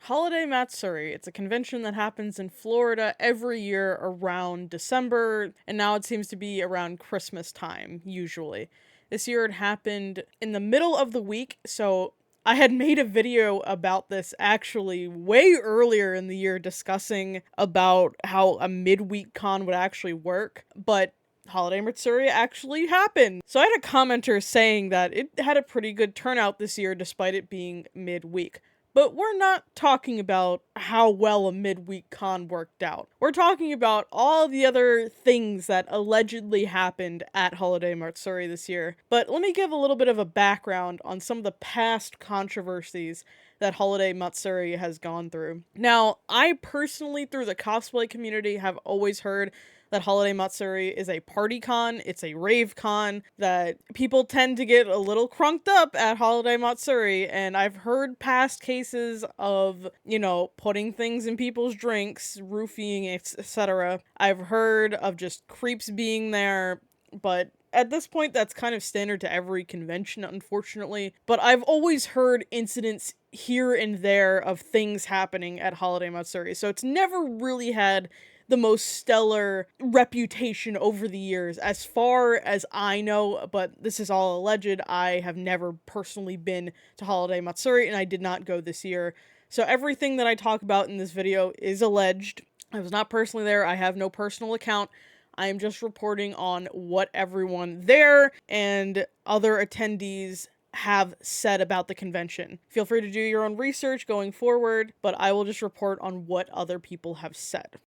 Holiday Matsuri. It's a convention that happens in Florida every year around December, and now it seems to be around Christmas time, usually. This year it happened in the middle of the week, so I had made a video about this actually way earlier in the year discussing about how a midweek con would actually work, but Holiday Matsuri actually happened. So I had a commenter saying that it had a pretty good turnout this year despite it being midweek. But we're not talking about how well a midweek con worked out. We're talking about all the other things that allegedly happened at Holiday Matsuri this year. But let me give a little bit of a background on some of the past controversies that Holiday Matsuri has gone through. Now, I personally, through the cosplay community, have always heard that Holiday Matsuri is a party con, it's a rave con, that people tend to get a little crunked up at Holiday Matsuri, and I've heard past cases of, putting things in people's drinks, roofying, etc. I've heard of just creeps being there, but at this point, that's kind of standard to every convention, unfortunately. But I've always heard incidents here and there of things happening at Holiday Matsuri, so it's never really had the most stellar reputation over the years, as far as I know, but this is all alleged. I have never personally been to Holiday Matsuri, and I did not go this year. So everything that I talk about in this video is alleged. I was not personally there. I have no personal account. I am just reporting on what everyone there and other attendees have said about the convention. Feel free to do your own research going forward, but I will just report on what other people have said.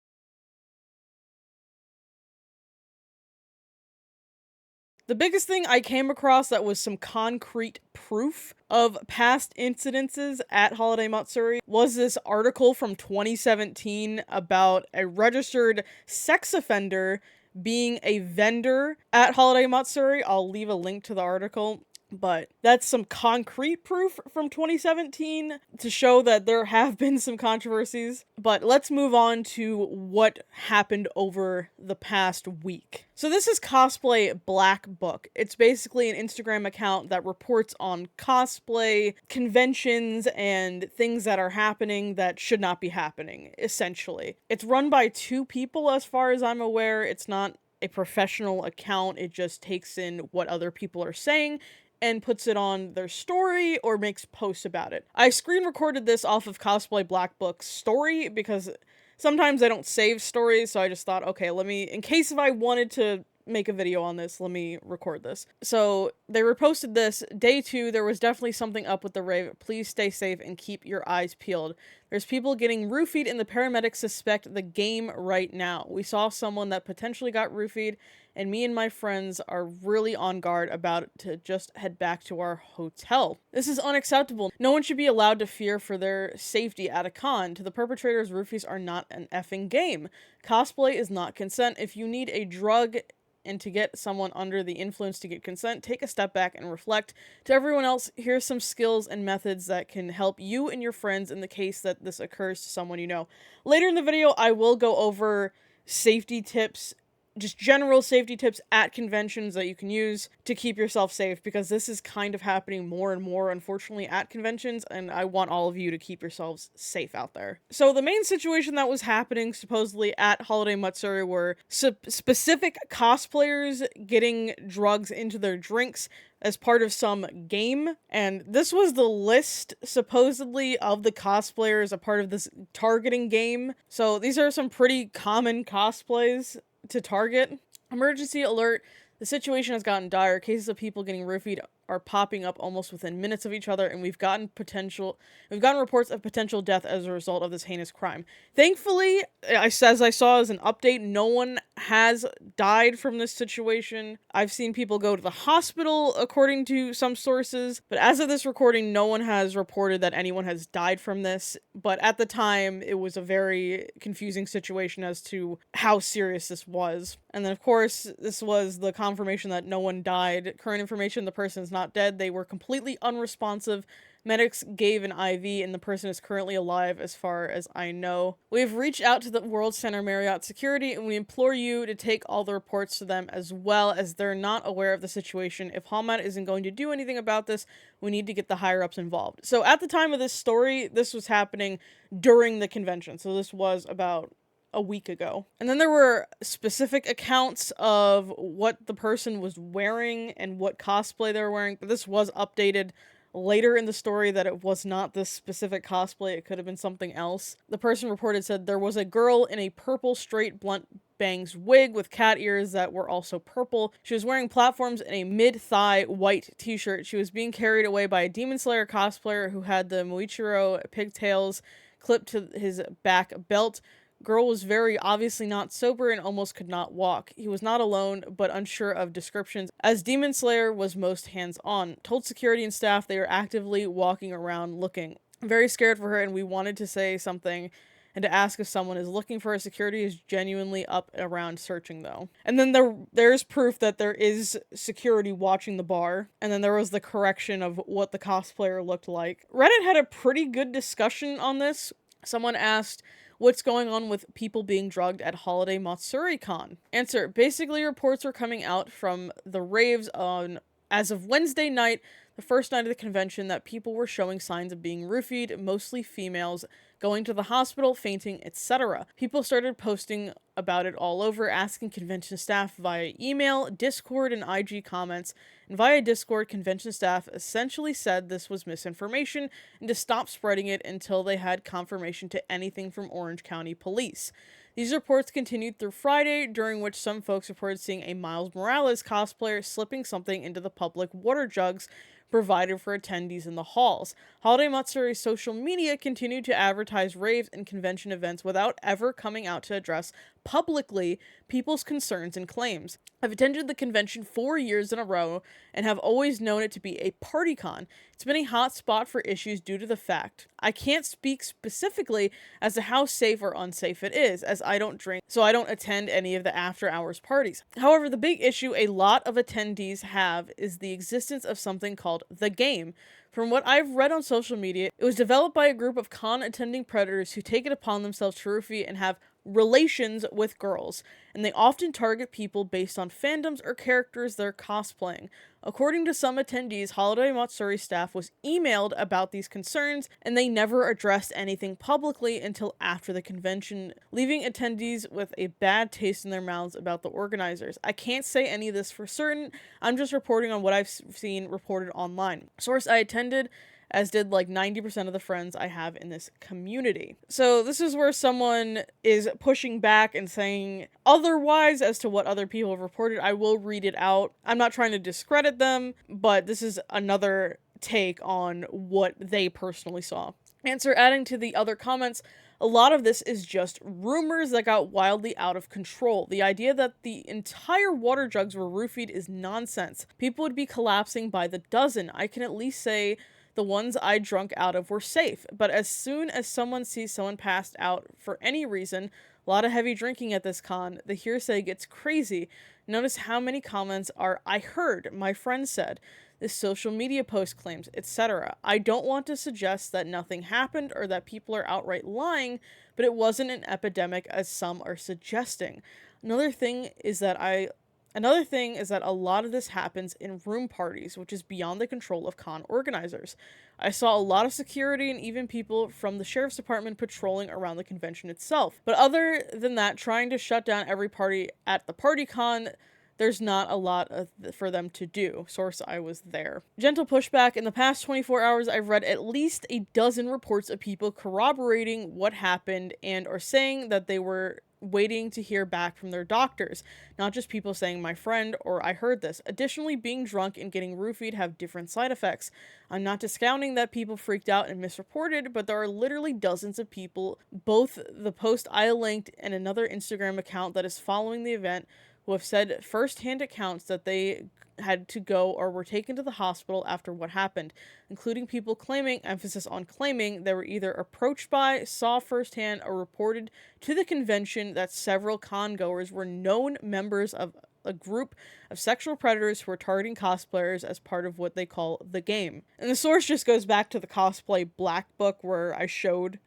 The biggest thing I came across that was some concrete proof of past incidences at Holiday Matsuri was this article from 2017 about a registered sex offender being a vendor at Holiday Matsuri. I'll leave a link to the article. But that's some concrete proof from 2017 to show that there have been some controversies. But let's move on to what happened over the past week. So this is Cosplay Black Book. It's basically an Instagram account that reports on cosplay conventions and things that are happening that should not be happening, essentially. It's run by two people as far as I'm aware. It's not a professional account. It just takes in what other people are saying and puts it on their story or makes posts about it. I screen recorded this off of Cosplay Black Book's story because sometimes I don't save stories, so I just thought, okay, in case if I wanted to make a video on this, let me record this. So they reposted this. Day 2, there was definitely something up with the rave. Please stay safe and keep your eyes peeled. There's people getting roofied and the paramedics suspect the game right now. We saw someone that potentially got roofied, and me and my friends are really on guard about it to just head back to our hotel. This is unacceptable. No one should be allowed to fear for their safety at a con. To the perpetrators, roofies are not an effing game. Cosplay is not consent. If you need a drug and to get someone under the influence to get consent, take a step back and reflect. To everyone else, here's some skills and methods that can help you and your friends in the case that this occurs to someone you know. Later in the video, I will go over safety tips, just general safety tips at conventions that you can use to keep yourself safe, because this is kind of happening more and more, unfortunately, at conventions, and I want all of you to keep yourselves safe out there. So the main situation that was happening supposedly at Holiday Matsuri were specific cosplayers getting drugs into their drinks as part of some game, and this was the list, supposedly, of the cosplayers a part of this targeting game. So these are some pretty common cosplays to target. Emergency alert. The situation has gotten dire. Cases of people getting roofied are popping up almost within minutes of each other, and we've gotten reports of potential death as a result of this heinous crime. Thankfully, as I saw as an update, no one has died from this situation. I've seen people go to the hospital, according to some sources, but as of this recording, no one has reported that anyone has died from this. But at the time, it was a very confusing situation as to how serious this was. And then, of course, this was the confirmation that no one died. Current information, the person is not dead. They were completely unresponsive Medics gave an IV and the person is currently alive as far as I know. We have reached out to the World Center Marriott security and we implore you to take all the reports to them as well, as they're not aware of the situation. If HolMat isn't going to do anything about this, we need to get the higher ups involved. So at the time of this story, this was happening during the convention. So this was about a week ago. And then there were specific accounts of what the person was wearing and what cosplay they were wearing, but this was updated later in the story that it was not this specific cosplay. It could have been something else. The person reported said there was a girl in a purple straight blunt bangs wig with cat ears that were also purple. She was wearing platforms and a mid-thigh white t-shirt. She was being carried away by a Demon Slayer cosplayer who had the Muichiro pigtails clipped to his back belt. Girl was very obviously not sober and almost could not walk. He was not alone, but unsure of descriptions, as Demon Slayer was most hands-on. Told security and staff they were actively walking around looking. Very scared for her, and we wanted to say something and to ask if someone is looking for her. Security is genuinely up and around searching, though. And then there's proof that there is security watching the bar, and then there was the correction of what the cosplayer looked like. Reddit had a pretty good discussion on this. Someone asked, what's going on with people being drugged at Holiday Matsuri Con? Answer, basically reports were coming out from the raves on, as of Wednesday night, the first night of the convention, that people were showing signs of being roofied, mostly females, going to the hospital, fainting, etc. People started posting about it all over, asking convention staff via email, Discord, and IG comments. And via Discord, convention staff essentially said this was misinformation and to stop spreading it until they had confirmation to anything from Orange County Police. These reports continued through Friday, during which some folks reported seeing a Miles Morales cosplayer slipping something into the public water jugs provided for attendees in the halls. Holiday Matsuri's social media continued to advertise raves and convention events without ever coming out to address publicly people's concerns and claims. I've attended the convention 4 years in a row and have always known it to be a party con. It's been a hot spot for issues due to the fact I can't speak specifically as to how safe or unsafe it is, as I don't drink, so I don't attend any of the after-hours parties. However, the big issue a lot of attendees have is the existence of something called the game. From what I've read on social media, it was developed by a group of con-attending predators who take it upon themselves to roofie and have relations with girls, and they often target people based on fandoms or characters they're cosplaying. According to some attendees, Holiday Matsuri staff was emailed about these concerns, and they never addressed anything publicly until after the convention, leaving attendees with a bad taste in their mouths about the organizers. I can't say any of this for certain, I'm just reporting on what I've seen reported online. Source, I attended, as did like 90% of the friends I have in this community. So this is where someone is pushing back and saying otherwise as to what other people have reported. I will read it out. I'm not trying to discredit them, but this is another take on what they personally saw. Answer, adding to the other comments, a lot of this is just rumors that got wildly out of control. The idea that the entire water jugs were roofied is nonsense. People would be collapsing by the dozen. I can at least say the ones I drunk out of were safe, but as soon as someone sees someone passed out for any reason, a lot of heavy drinking at this con, the hearsay gets crazy. Notice how many comments are, I heard, my friend said, this social media post claims, etc. I don't want to suggest that nothing happened or that people are outright lying, but it wasn't an epidemic as some are suggesting. Another thing is that a lot of this happens in room parties, which is beyond the control of con organizers. I saw a lot of security and even people from the sheriff's department patrolling around the convention itself. But other than that, trying to shut down every party at the party con, there's not a lot for them to do. Source, I was there. Gentle pushback. In the past 24 hours, I've read at least a dozen reports of people corroborating what happened and are saying that they were waiting to hear back from their doctors, not just people saying my friend or I heard this. Additionally, being drunk and getting roofied have different side effects. I'm not discounting that people freaked out and misreported, but there are literally dozens of people, both the post I linked and another Instagram account that is following the event, who have said first-hand accounts that they had to go or were taken to the hospital after what happened, including people claiming, emphasis on claiming, they were either approached by, saw firsthand, or reported to the convention that several con-goers were known members of a group of sexual predators who are targeting cosplayers as part of what they call the game. And the source just goes back to the cosplay black book where I showed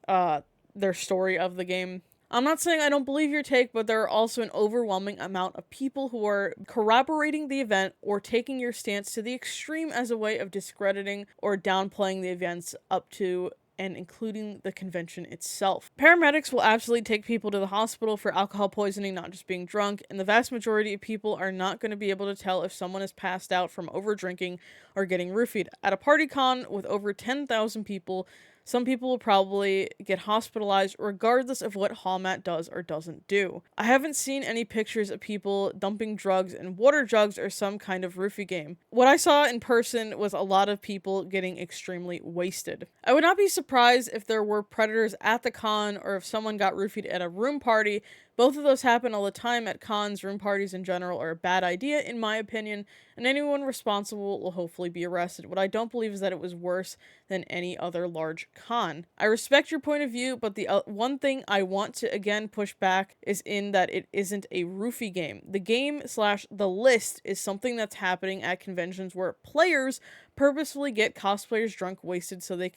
their story of the game. I'm not saying I don't believe your take, but there are also an overwhelming amount of people who are corroborating the event or taking your stance to the extreme as a way of discrediting or downplaying the events up to and including the convention itself. Paramedics will absolutely take people to the hospital for alcohol poisoning, not just being drunk, and the vast majority of people are not going to be able to tell if someone is passed out from over drinking or getting roofied. At a party con with over 10,000 people, some people will probably get hospitalized regardless of what HolMat does or doesn't do. I haven't seen any pictures of people dumping drugs in water jugs or some kind of roofie game. What I saw in person was a lot of people getting extremely wasted. I would not be surprised if there were predators at the con or if someone got roofied at a room party. Both of those happen all the time at cons. Room parties in general are a bad idea, in my opinion, and anyone responsible will hopefully be arrested. What I don't believe is that it was worse than any other large con. I respect your point of view, but the one thing I want to again push back is in that it isn't a roofie game. The game/the list is something that's happening at conventions where players purposefully get cosplayers drunk, wasted, so they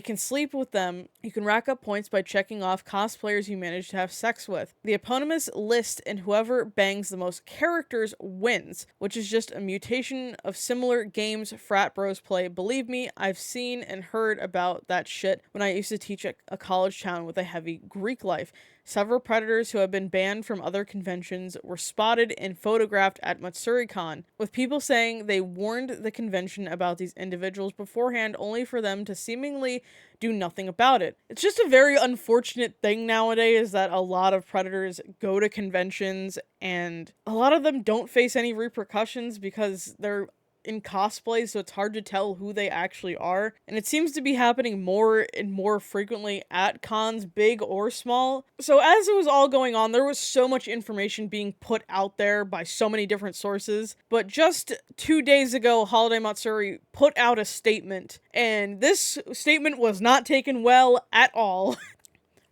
can sleep with them. You can rack up points by checking off cosplayers you manage to have sex with. The eponymous list, and whoever bangs the most characters wins, which is just a mutation of similar games frat bros play. Believe me, I've seen and heard about that shit when I used to teach at a college town with a heavy Greek life. Several predators who have been banned from other conventions were spotted and photographed at Matsuri Con, with people saying they warned the convention about these individuals beforehand only for them to seemingly do nothing about it. It's just a very unfortunate thing nowadays that a lot of predators go to conventions and a lot of them don't face any repercussions because they're in cosplay, so it's hard to tell who they actually are. And it seems to be happening more and more frequently at cons, big or small. So as it was all going on, there was so much information being put out there by so many different sources. But just 2 days ago, Holiday Matsuri put out a statement, and this statement was not taken well at all.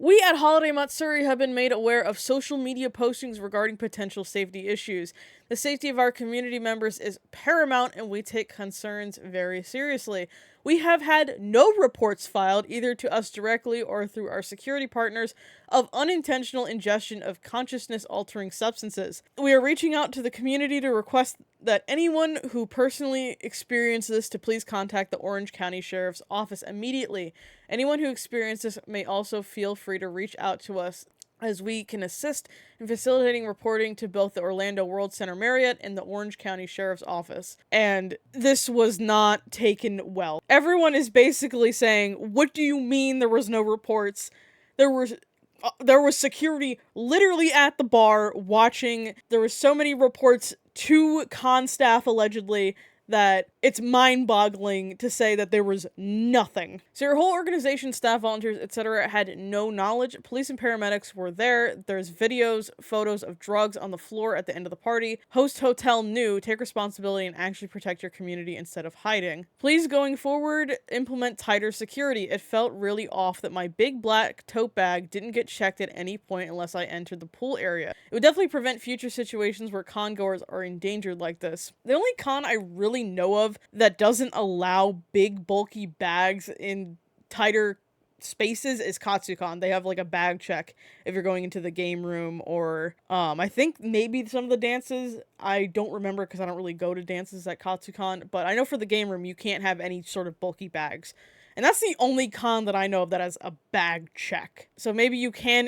We at Holiday Matsuri have been made aware of social media postings regarding potential safety issues. The safety of our community members is paramount, and we take concerns very seriously. We have had no reports filed, either to us directly or through our security partners, of unintentional ingestion of consciousness-altering substances. We are reaching out to the community to request that anyone who personally experienced this to please contact the Orange County Sheriff's Office immediately. Anyone who experienced this may also feel free to reach out to us, as we can assist in facilitating reporting to both the Orlando World Center Marriott and the Orange County Sheriff's Office. And this was not taken well. Everyone is basically saying, what do you mean there was no reports? There was security literally at the bar watching. There was so many reports to con staff allegedly that it's mind-boggling to say that there was nothing. So your whole organization, staff, volunteers, etc. had no knowledge. Police and paramedics were there. There's videos, photos of drugs on the floor at the end of the party. Host hotel knew. Take responsibility and actually protect your community instead of hiding. Please, going forward, implement tighter security. It felt really off that my big black tote bag didn't get checked at any point unless I entered the pool area. It would definitely prevent future situations where con-goers are endangered like this. The only con I really know of that doesn't allow big bulky bags in tighter spaces is Katsucon. They have like a bag check if you're going into the game room, or I think maybe some of the dances. I don't remember because I don't really go to dances at Katsucon, but I know for the game room you can't have any sort of bulky bags. And that's the only con that I know of that has a bag check. So maybe you can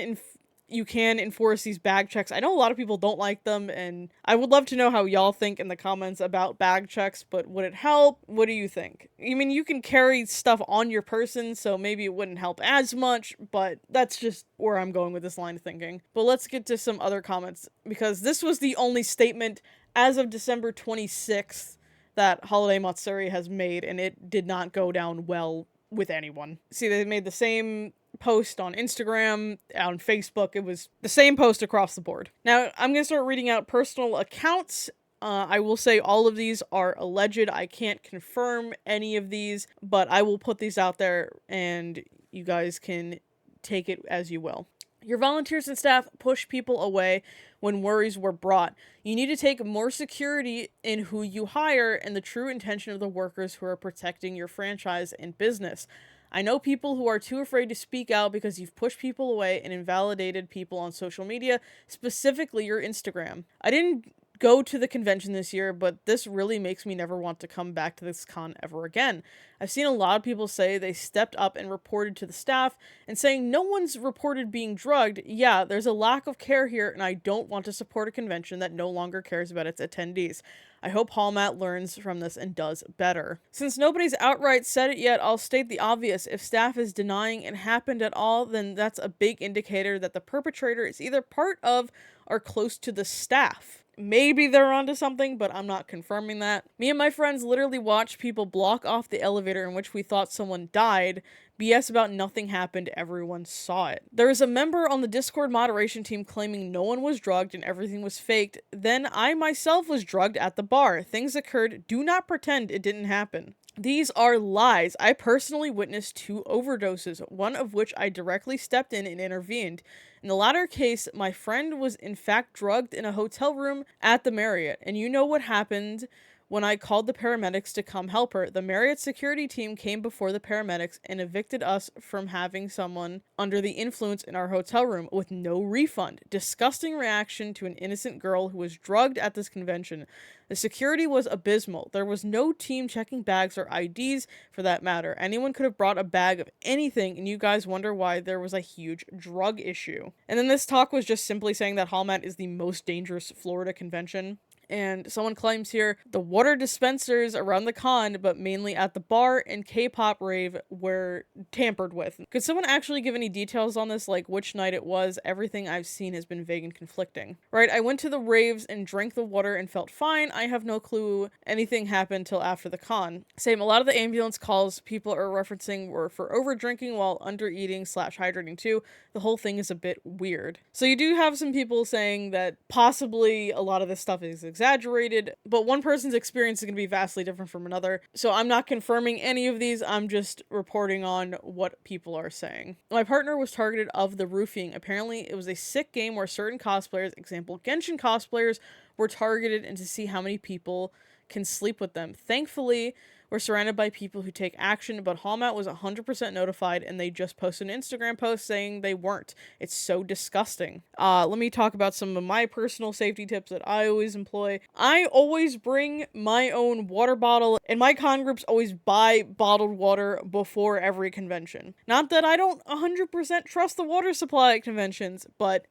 enforce these bag checks. I know a lot of people don't like them, and I would love to know how y'all think in the comments about bag checks, but would it help? What do you think? I mean, you can carry stuff on your person, so maybe it wouldn't help as much, but that's just where I'm going with this line of thinking. But let's get to some other comments, because this was the only statement as of December 26th that Holiday Matsuri has made, and it did not go down well with anyone. See, they made the same post on Instagram, on Facebook. It was the same post across the board. Now, I'm going to start reading out personal accounts. I will say all of these are alleged. I can't confirm any of these, but I will put these out there and you guys can take it as you will. Your volunteers and staff push people away when worries were brought. You need to take more security in who you hire and the true intention of the workers who are protecting your franchise and business. I know people who are too afraid to speak out because you've pushed people away and invalidated people on social media, specifically your Instagram. I didn't go to the convention this year, but this really makes me never want to come back to this con ever again. I've seen a lot of people say they stepped up and reported to the staff, and saying no one's reported being drugged. Yeah, there's a lack of care here, and I don't want to support a convention that no longer cares about its attendees. I hope HolMat learns from this and does better. Since nobody's outright said it yet, I'll state the obvious. If staff is denying it happened at all, then that's a big indicator that the perpetrator is either part of or close to the staff. Maybe they're onto something, but I'm not confirming that. Me and my friends literally watched people block off the elevator in which we thought someone died. BS about nothing happened, everyone saw it. There is a member on the Discord moderation team claiming no one was drugged and everything was faked. Then I myself was drugged at the bar. Things occurred. Do not pretend it didn't happen. These are lies. I personally witnessed 2 overdoses, one of which I directly stepped in and intervened. In the latter case, my friend was in fact drugged in a hotel room at the Marriott, and you know what happened when I called the paramedics to come help her. The Marriott security team came before the paramedics and evicted us from having someone under the influence in our hotel room with no refund. Disgusting reaction to an innocent girl who was drugged at this convention. The security was abysmal. There was no team checking bags or IDs for that matter. Anyone could have brought a bag of anything, and you guys wonder why there was a huge drug issue. And then this talk was just simply saying that HolMat is the most dangerous Florida convention. And someone claims here the water dispensers around the con, but mainly at the bar and K-pop rave, were tampered with. Could someone actually give any details on this, like which night it was? Everything I've seen has been vague and conflicting. Right, I went to the raves and drank the water and felt fine. I have no clue anything happened till after the con. Same, a lot of the ambulance calls people are referencing were for over drinking while under eating / hydrating too. The whole thing is a bit weird. So you do have some people saying that possibly a lot of this stuff is exaggerated, but one person's experience is going to be vastly different from another. So I'm not confirming any of these, I'm just reporting on what people are saying. My partner was targeted of the roofing. Apparently it was a sick game where certain cosplayers, example Genshin cosplayers, were targeted and to see how many people can sleep with them. Thankfully, we're surrounded by people who take action, but HolMat was 100% notified and they just posted an Instagram post saying they weren't. It's so disgusting. Let me talk about some of my personal safety tips that I always employ. I always bring my own water bottle, and my con groups always buy bottled water before every convention. Not that I don't 100% trust the water supply at conventions, but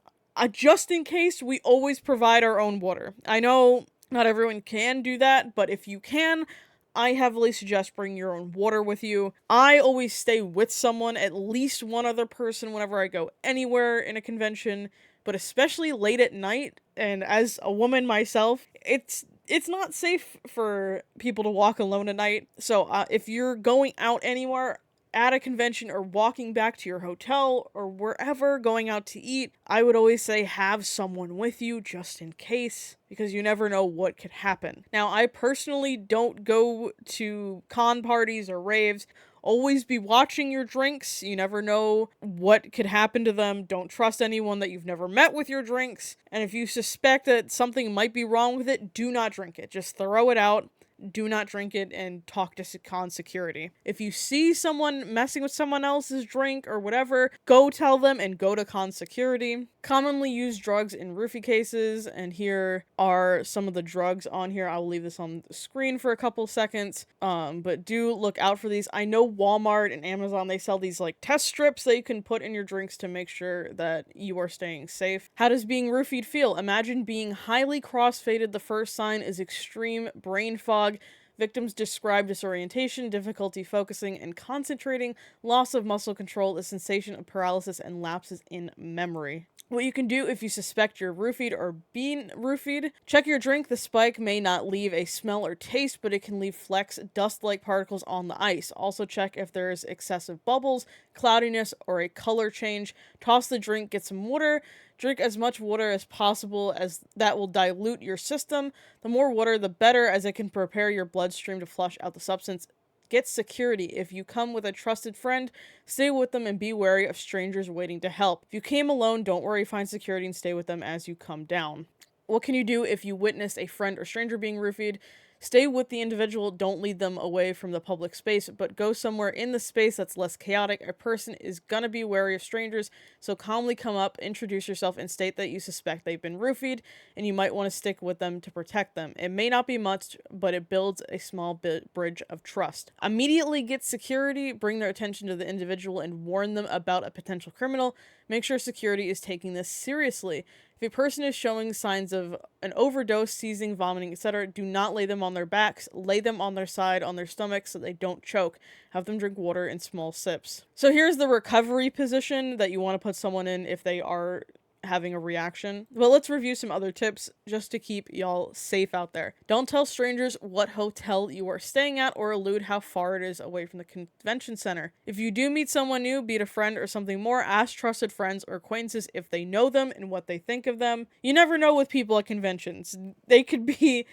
just in case, we always provide our own water. I know not everyone can do that, but if you can, I heavily suggest bringing your own water with you. I always stay with someone, at least one other person, whenever I go anywhere in a convention, but especially late at night, and as a woman myself, it's not safe for people to walk alone at night. So if you're going out anywhere at a convention or walking back to your hotel or wherever, going out to eat, I would always say have someone with you just in case, because you never know what could happen. Now, I personally don't go to con parties or raves. Always be watching your drinks. You never know what could happen to them. Don't trust anyone that you've never met with your drinks. And if you suspect that something might be wrong with it, do not drink it. Just throw it out. Do not drink it and talk to con security. If you see someone messing with someone else's drink or whatever, go tell them and go to con security. Commonly used drugs in roofie cases, and here are some of the drugs on here. I'll leave this on the screen for a couple seconds, but do look out for these. I know Walmart and Amazon, they sell these like test strips that you can put in your drinks to make sure that you are staying safe. How does being roofied feel? Imagine being highly crossfaded. The first sign is extreme brain fog. Victims describe disorientation, difficulty focusing and concentrating, loss of muscle control, a sensation of paralysis, and lapses in memory. What you can do if you suspect you're roofied or being roofied: check your drink. The spike may not leave a smell or taste, but it can leave flecks, dust-like particles on the ice. Also check if there is excessive bubbles, cloudiness, or a color change. Toss the drink, get some water. Drink as much water as possible, as that will dilute your system. The more water, the better, as it can prepare your bloodstream to flush out the substance. Get security. If you come with a trusted friend, stay with them and be wary of strangers waiting to help. If you came alone, don't worry, find security and stay with them as you come down. What can you do if you witnessed a friend or stranger being roofied? Stay with the individual, don't lead them away from the public space, but go somewhere in the space that's less chaotic. A person is gonna be wary of strangers, so calmly come up, introduce yourself, and state that you suspect they've been roofied, and you might want to stick with them to protect them. It may not be much, but it builds a small bridge of trust. Immediately get security, bring their attention to the individual, and warn them about a potential criminal. Make sure security is taking this seriously. If a person is showing signs of an overdose, seizing, vomiting, etc., do not lay them on their backs. Lay them on their side, on their stomach, so they don't choke. Have them drink water in small sips. So here's the recovery position that you want to put someone in if they are having a reaction. But let's review some other tips just to keep y'all safe out there. Don't tell strangers what hotel you are staying at or allude how far it is away from the convention center. If you do meet someone new, be it a friend or something more, ask trusted friends or acquaintances if they know them and what they think of them. You never know with people at conventions. They could be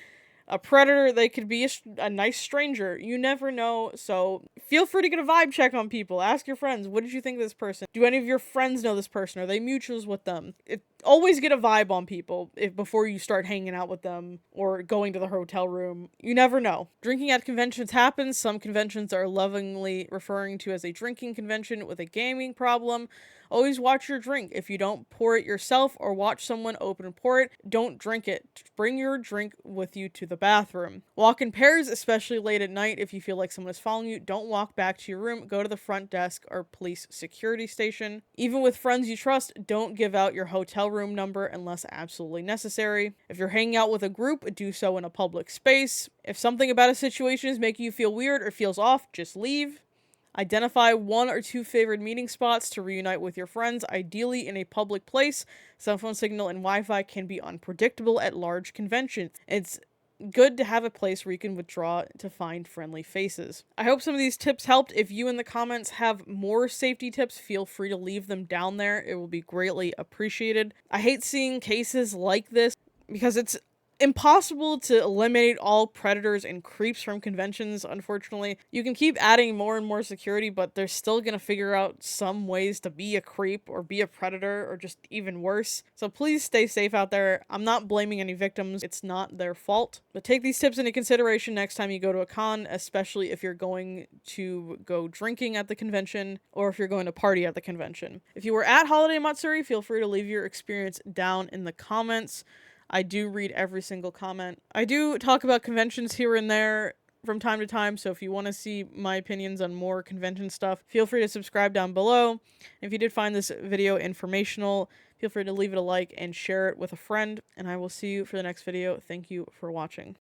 a predator, they could be a nice stranger. You never know, so feel free to get a vibe check on people. Ask your friends, what did you think of this person? Do any of your friends know this person? Are they mutuals with them? Always get a vibe on people before you start hanging out with them or going to the hotel room. You never know. Drinking at conventions happens. Some conventions are lovingly referring to as a drinking convention with a gaming problem. Always watch your drink. If you don't pour it yourself or watch someone open and pour it, don't drink it. Bring your drink with you to the bathroom. Walk in pairs, especially late at night. If you feel like someone is following you, don't walk back to your room. Go to the front desk or police security station. Even with friends you trust, don't give out your hotel room number unless absolutely necessary. If you're hanging out with a group, do so in a public space. If something about a situation is making you feel weird or feels off, just leave. Identify 1 or 2 favorite meeting spots to reunite with your friends, ideally in a public place. Cell phone signal and Wi-Fi can be unpredictable at large conventions. It's good to have a place where you can withdraw to find friendly faces. I hope some of these tips helped. If you in the comments have more safety tips, feel free to leave them down there. It will be greatly appreciated. I hate seeing cases like this because it's impossible to eliminate all predators and creeps from conventions, unfortunately. You can keep adding more and more security, but they're still gonna figure out some ways to be a creep or be a predator or just even worse. So please stay safe out there. I'm not blaming any victims. It's not their fault. But take these tips into consideration next time you go to a con, especially if you're going to go drinking at the convention or if you're going to party at the convention. If you were at Holiday Matsuri, feel free to leave your experience down in the comments. I do read every single comment. I do talk about conventions here and there from time to time, so if you want to see my opinions on more convention stuff, feel free to subscribe down below. If you did find this video informational, feel free to leave it a like and share it with a friend, and I will see you for the next video. Thank you for watching.